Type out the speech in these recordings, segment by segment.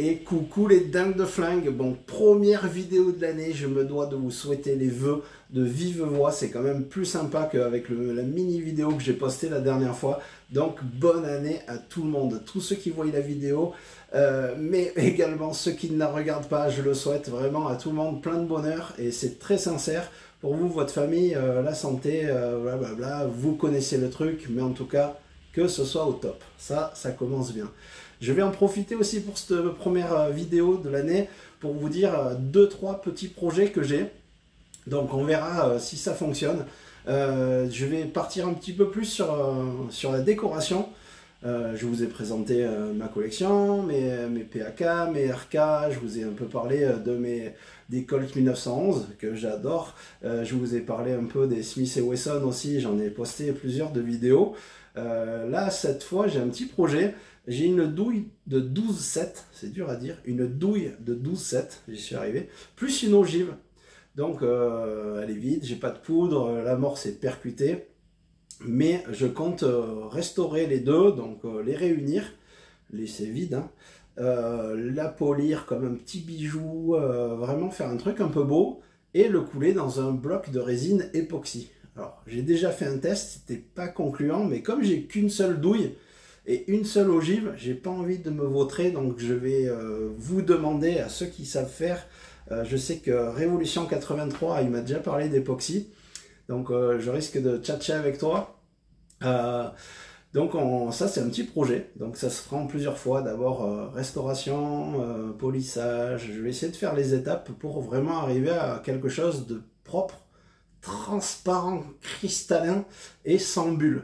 Et coucou les dingues de flingue. Bon, première vidéo de l'année, je me dois de vous souhaiter les vœux de vive voix. C'est quand même plus sympa qu'avec la mini vidéo que j'ai postée la dernière fois. Donc bonne année à tout le monde, tous ceux qui voient la vidéo, mais également ceux qui ne la regardent pas. Je le souhaite vraiment à tout le monde, plein de bonheur, et c'est très sincère. Pour vous, votre famille, la santé, blablabla, vous connaissez le truc, mais en tout cas, que ce soit au top. Ça commence bien. Je vais en profiter aussi pour cette première vidéo de l'année pour vous dire 2-3 petits projets que j'ai. Donc on verra si ça fonctionne. Je vais partir un petit peu plus sur la décoration. Je vous ai présenté ma collection, mes PAK, mes RK, je vous ai un peu parlé des Colt 1911 que j'adore. Je vous ai parlé un peu des Smith & Wesson aussi, j'en ai posté plusieurs de vidéos. Là, cette fois, j'ai un petit projet. J'ai une douille de 12,7, c'est dur à dire, une douille de 12,7, j'y suis arrivé, plus une ogive. Donc, elle est vide, j'ai pas de poudre, l'amorce est percutée. Mais je compte restaurer les deux, donc les réunir, laisser vide, hein, la polir comme un petit bijou, vraiment faire un truc un peu beau, et le couler dans un bloc de résine époxy. Alors, j'ai déjà fait un test, c'était pas concluant, mais comme j'ai qu'une seule douille et une seule ogive, j'ai pas envie de me vautrer, donc je vais vous demander à ceux qui savent faire. Je sais que Révolution 83, il m'a déjà parlé d'époxy, donc je risque de tchatcher avec toi. Donc ça c'est un petit projet, donc ça se fera en plusieurs fois. D'abord restauration, polissage, je vais essayer de faire les étapes pour vraiment arriver à quelque chose de propre, transparent, cristallin et sans bulles.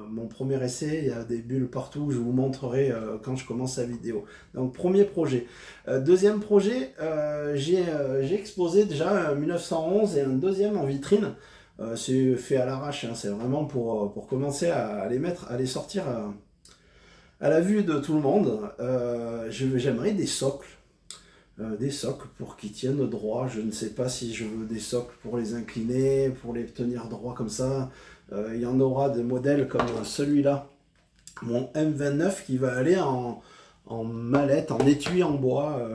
Mon premier essai, il y a des bulles partout, je vous montrerai quand je commence la vidéo. Donc premier projet. Deuxième projet, j'ai exposé déjà un 1911 et un deuxième en vitrine. C'est fait à l'arrache, hein, c'est vraiment pour commencer à les sortir à la vue de tout le monde. J'aimerais des socles. Des socles pour qu'ils tiennent droit. Je ne sais pas si je veux des socles pour les incliner, pour les tenir droit comme ça. Il y en aura des modèles comme celui-là, mon M29, qui va aller en mallette, en étui en bois,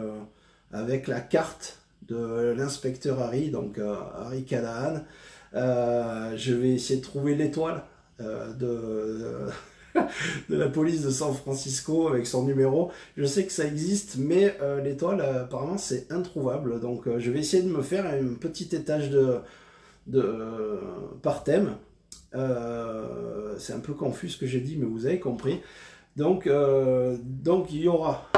avec la carte de l'inspecteur Harry, donc Harry Callahan. Je vais essayer de trouver l'étoile de la police de San Francisco avec son numéro. Je sais que ça existe, mais l'étoile apparemment c'est introuvable. Donc je vais essayer de me faire un petit étage par thème. C'est un peu confus ce que j'ai dit, mais vous avez compris. Donc il y aura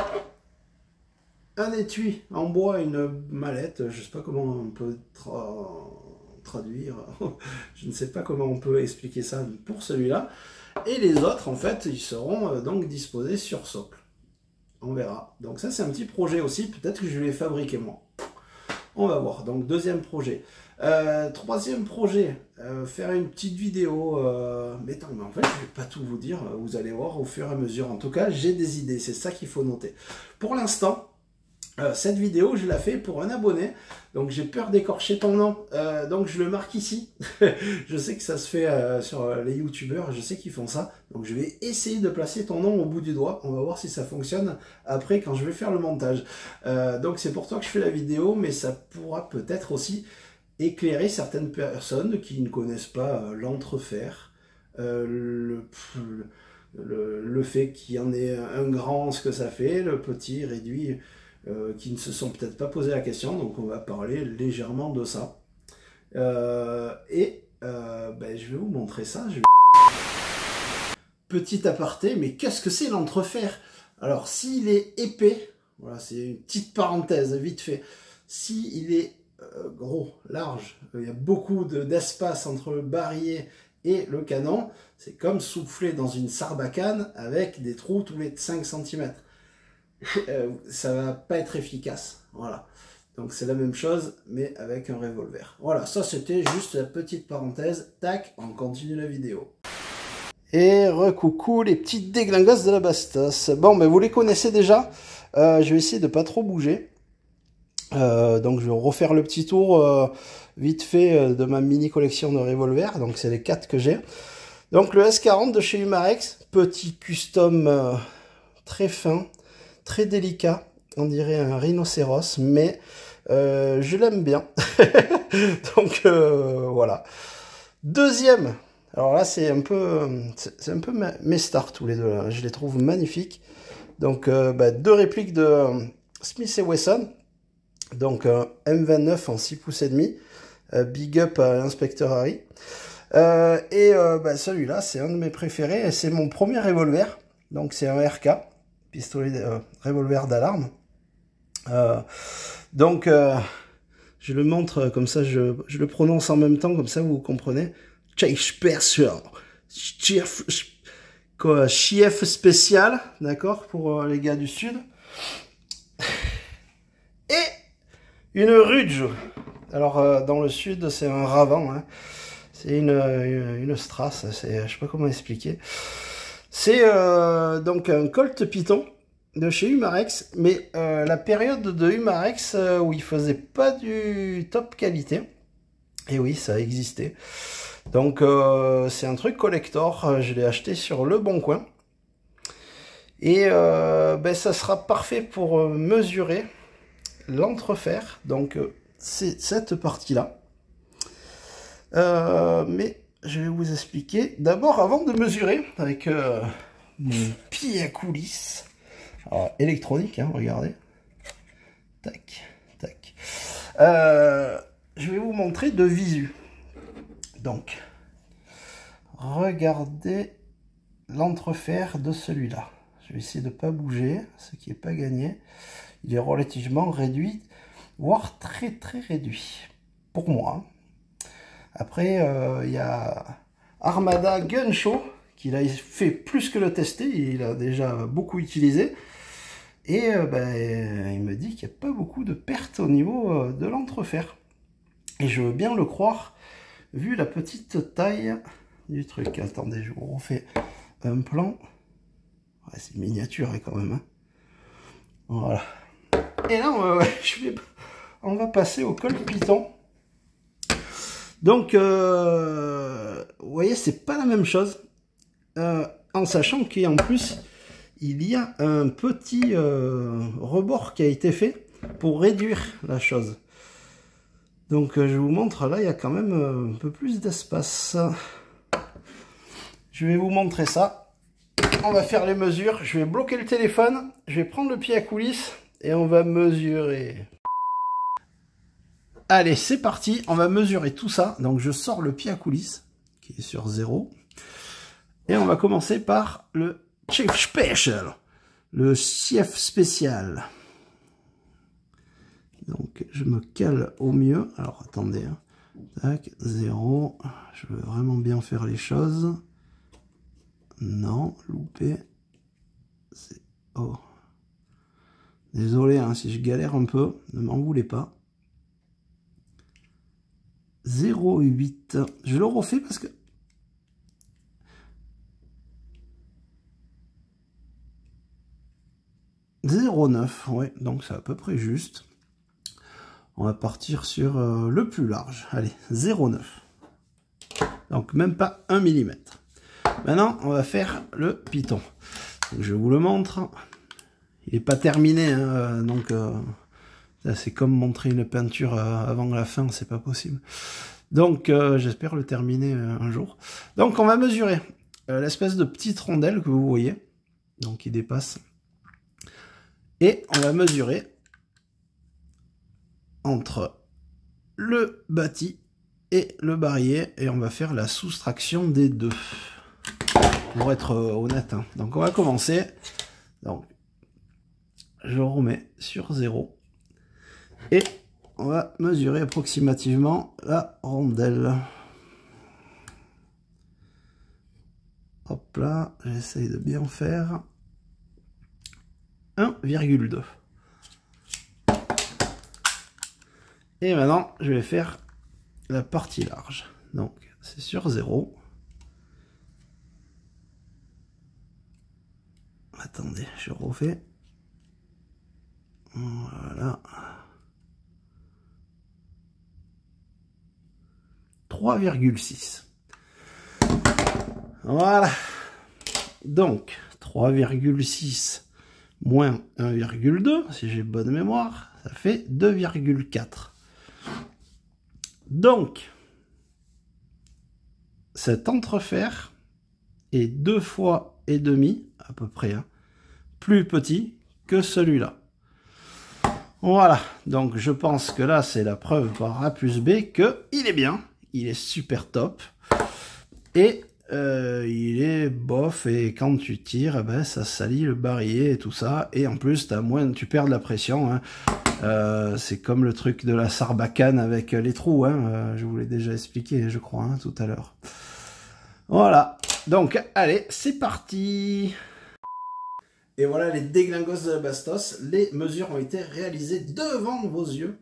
un étui en bois, une mallette. Je sais pas comment on peut traduire. Je ne sais pas comment on peut expliquer ça pour celui-là. Et les autres, en fait, ils seront donc disposés sur socle. On verra. Donc ça, c'est un petit projet aussi. Peut-être que je vais les fabriquer moi. On va voir. Donc deuxième projet. Troisième projet, faire une petite vidéo. Mais attends, mais en fait, je ne vais pas tout vous dire. Vous allez voir au fur et à mesure. En tout cas, j'ai des idées. C'est ça qu'il faut noter. Pour l'instant, cette vidéo, je la fais pour un abonné, donc j'ai peur d'écorcher ton nom, donc je le marque ici. Je sais que ça se fait sur les youtubeurs, je sais qu'ils font ça, donc je vais essayer de placer ton nom au bout du doigt. On va voir si ça fonctionne après quand je vais faire le montage. Donc c'est pour toi que je fais la vidéo, mais ça pourra peut-être aussi éclairer certaines personnes qui ne connaissent pas l'entrefer, le fait qu'il y en ait un grand, ce que ça fait, le petit réduit, qui ne se sont peut-être pas posé la question, donc on va parler légèrement de ça. Je vais vous montrer ça. Petit aparté, mais qu'est-ce que c'est l'entrefer? Alors, s'il est épais, voilà, c'est une petite parenthèse, vite fait. S'il est gros, large, il y a beaucoup d'espace entre le barillet et le canon, c'est comme souffler dans une sarbacane avec des trous tous les 5 cm. Ça va pas être efficace, voilà. Donc c'est la même chose, mais avec un revolver. Voilà, ça c'était juste la petite parenthèse. Tac, on continue la vidéo. Et recoucou les petites déglingosses de la bastos. Bon, mais vous les connaissez déjà. Je vais essayer de pas trop bouger. Donc je vais refaire le petit tour vite fait de ma mini collection de revolvers. Donc c'est les 4 que j'ai. Donc le S40 de chez Umarex, petit custom très fin, très délicat, on dirait un rhinocéros, mais je l'aime bien. Donc voilà. Deuxième, alors là c'est un peu mes stars tous les deux là. Je les trouve magnifiques. Donc deux répliques de Smith & Wesson. Donc M29 en 6 pouces et demi. Big up à l'inspecteur Harry. Celui-là c'est un de mes préférés et c'est mon premier revolver. Donc c'est un RK, pistolet revolver d'alarme. Je le montre comme ça, je le prononce en même temps, comme ça vous comprenez. Chief spécial, d'accord, pour les gars du sud. Et une Rudge. Alors dans le sud c'est un Ravent, hein. C'est une Strass, je sais pas comment expliquer. C'est donc un Colt Python de chez Umarex, mais la période de Umarex où il faisait pas du top qualité. Et oui, ça existait. Donc c'est un truc collector, je l'ai acheté sur Le Bon Coin. Et ça sera parfait pour mesurer l'entrefer. Donc c'est cette partie-là. Mais je vais vous expliquer. D'abord, avant de mesurer, avec mon pied à coulisses. Alors, électronique, hein, regardez. Tac, tac. Je vais vous montrer de visu. Donc, regardez l'entrefer de celui-là. Je vais essayer de ne pas bouger, ce qui n'est pas gagné. Il est relativement réduit, voire très très réduit, pour moi. Après, il y a Armada Gun Show, qu'il a fait plus que le tester, il a déjà beaucoup utilisé. Et il me dit qu'il n'y a pas beaucoup de pertes au niveau de l'entrefer. Et je veux bien le croire, vu la petite taille du truc. Attendez, je vous refais un plan. Ouais, c'est miniature quand même. Hein. Voilà. Et là, on va passer au Colt Python. Donc, vous voyez, c'est pas la même chose. En sachant qu'en plus, il y a un petit rebord qui a été fait pour réduire la chose. Donc, je vous montre, là, il y a quand même un peu plus d'espace. Je vais vous montrer ça. On va faire les mesures. Je vais bloquer le téléphone. Je vais prendre le pied à coulisses et on va mesurer. Allez, c'est parti, on va mesurer tout ça. Donc je sors le pied à coulisses, qui est sur 0. Et on va commencer par le Chief Special, le chef spécial. Donc je me cale au mieux. Alors attendez, hein. Tac, 0. Je veux vraiment bien faire les choses. Non, loupé. Oh. Désolé hein, si je galère un peu, ne m'en voulez pas. 0,8. Je le refais parce que... « 0,9. Ouais, donc c'est à peu près juste. On va partir sur le plus large. Allez, 0,9. Donc même pas 1 mm. Maintenant, on va faire le Python. Donc, je vous le montre. Il n'est pas terminé, hein, donc... c'est comme montrer une peinture avant la fin, c'est pas possible. Donc j'espère le terminer un jour. Donc on va mesurer l'espèce de petite rondelle que vous voyez, donc qui dépasse. Et on va mesurer entre le bâti et le barillet, et on va faire la soustraction des deux. Pour être honnête. Hein. Donc on va commencer. Donc je remets sur 0. Et on va mesurer approximativement la rondelle. Hop là, j'essaye de bien faire. 1,2. Et maintenant, je vais faire la partie large. Donc, c'est sur 0. Attendez, je refais. Voilà. 3,6. Voilà. Donc, 3,6 moins 1,2, si j'ai bonne mémoire, ça fait 2,4. Donc, cet entrefer est 2 fois et demi, à peu près, hein, plus petit que celui-là. Voilà, donc je pense que là, c'est la preuve par A plus B qu'il est bien, il est super top, et il est bof, et quand tu tires, eh ben, ça salit le barillet et tout ça, et en plus, tu perds de la pression, hein. C'est comme le truc de la Sarbacane avec les trous, hein. Je vous l'ai déjà expliqué, je crois, hein, tout à l'heure. Voilà, donc allez, c'est parti. Et voilà les déglingos de la Bastos, les mesures ont été réalisées devant vos yeux.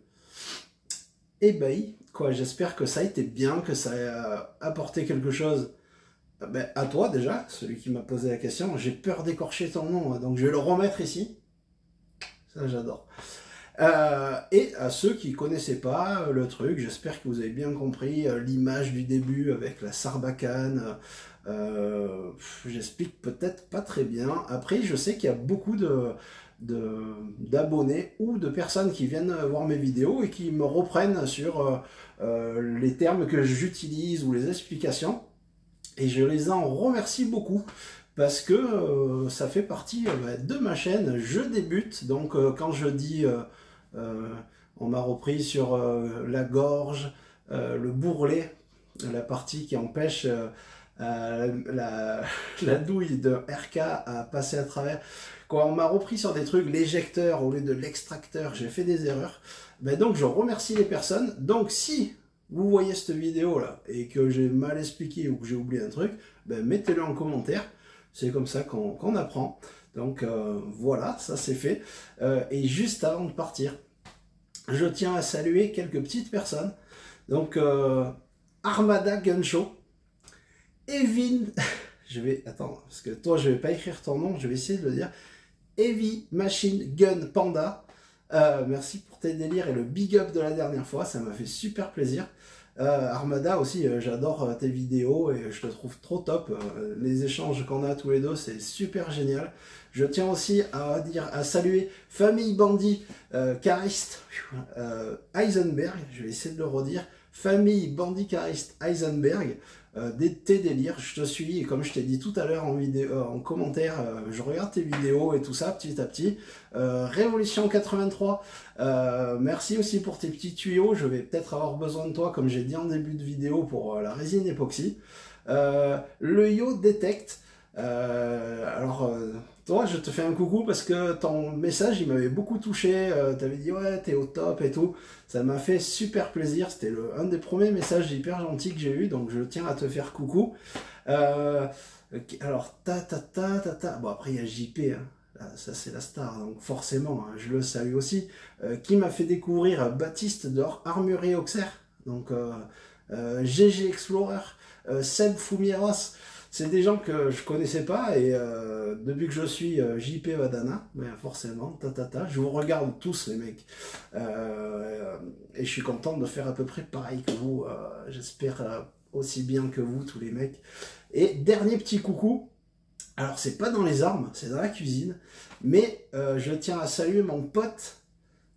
Ébahis, quoi, j'espère que ça a été bien, que ça a apporté quelque chose. Ben, à toi déjà, celui qui m'a posé la question, j'ai peur d'écorcher ton nom, donc je vais le remettre ici. Ça j'adore. Et à ceux qui connaissaient pas le truc, j'espère que vous avez bien compris l'image du début avec la Sarbacane. J'explique peut-être pas très bien. Après, je sais qu'il y a beaucoup d'abonnés ou de personnes qui viennent voir mes vidéos et qui me reprennent sur les termes que j'utilise ou les explications. Et je les en remercie beaucoup. Parce que ça fait partie de ma chaîne. Je débute, donc quand je dis... on m'a repris sur la gorge, le bourrelet, la partie qui empêche la douille de RK à passer à travers. Quand on m'a repris sur des trucs, l'éjecteur au lieu de l'extracteur, j'ai fait des erreurs. Ben donc je remercie les personnes. Donc si vous voyez cette vidéo là et que j'ai mal expliqué ou que j'ai oublié un truc, ben mettez-le en commentaire. C'est comme ça qu'on apprend. Donc voilà, ça c'est fait. Et juste avant de partir, je tiens à saluer quelques petites personnes. Donc Armada Gun Show, Evin, je vais attends parce que toi je vais pas écrire ton nom, je vais essayer de le dire. Heavy Machine Gun Panda. Merci pour tes délires et le big up de la dernière fois, ça m'a fait super plaisir. Armada aussi, j'adore tes vidéos et je te trouve trop top. Les échanges qu'on a tous les deux, c'est super génial. Je tiens aussi à saluer Famille Bandit Cariste Heisenberg, je vais essayer de le redire. Famille Bandit Cariste Heisenberg, tes délires, je te suis et comme je t'ai dit tout à l'heure en vidéo, en commentaire, je regarde tes vidéos et tout ça petit à petit. Révolution 83, merci aussi pour tes petits tuyaux, je vais peut-être avoir besoin de toi comme j'ai dit en début de vidéo pour la résine époxy. Le Yo Detect, alors toi je te fais un coucou parce que ton message il m'avait beaucoup touché, t'avais dit ouais t'es au top et tout, ça m'a fait super plaisir, c'était un des premiers messages hyper gentils que j'ai eu, donc je tiens à te faire coucou. Alors bon après il y a JP, hein. Ça c'est la star, donc forcément hein, je le salue aussi, qui m'a fait découvrir Baptiste de Armurerie Auxerre, donc GG Explorer, Seb Fumieros. C'est des gens que je connaissais pas et depuis que je suis JP Vadana, mais forcément, je vous regarde tous les mecs. Et je suis content de faire à peu près pareil que vous, j'espère aussi bien que vous tous les mecs. Et dernier petit coucou, alors c'est pas dans les armes, c'est dans la cuisine, mais je tiens à saluer mon pote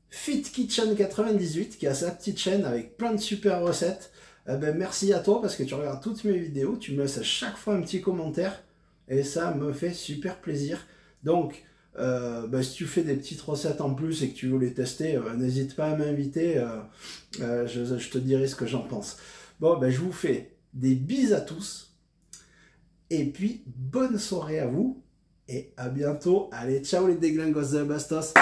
Fit Kitchen 98 qui a sa petite chaîne avec plein de super recettes. Ben, merci à toi parce que tu regardes toutes mes vidéos, tu me laisses à chaque fois un petit commentaire et ça me fait super plaisir. Donc ben, si tu fais des petites recettes en plus et que tu veux les tester, n'hésite pas à m'inviter, je te dirai ce que j'en pense. Bon ben je vous fais des bises à tous et puis bonne soirée à vous et à bientôt. Allez ciao les déglingos de Bastos.